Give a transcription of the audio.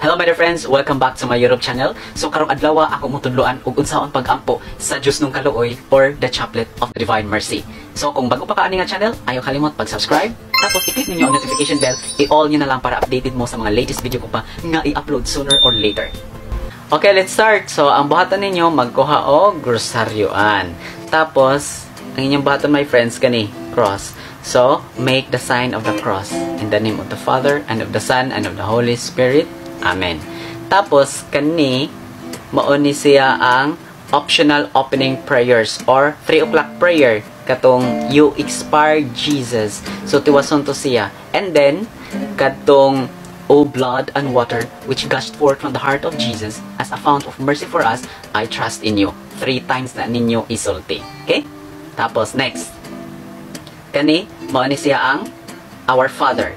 Hello my dear friends, welcome back to my YouTube channel. So karong adlaw ako mo tudloan og unsaon pag-ampo sa Dios nung kaluoy or the Chaplet of Divine Mercy. So kung bago pa ka ani nga channel, ayaw kalimot pag-subscribe. Tapos i-click ninyo ang notification bell, i-all nyo na lang para updated mo sa mga latest video ko pa nga i-upload sooner or later. Okay, let's start. So ang buhatan ninyo magkuha og grosaryuan. Tapos ang inyong buhatan my friends kani cross. So make the sign of the cross in the name of the Father and of the Son and of the Holy Spirit. Amen. Tapos, kani, mauni siya ang optional opening prayers or 3 o'clock prayer. Katong, you expired Jesus. So, tiwason to siya. And then, katong, O blood and water, which gushed forth from the heart of Jesus as a fount of mercy for us, I trust in you. 3 times na ninyo isulti. Okay? Tapos, next. Kani, mauni siya ang Our Father.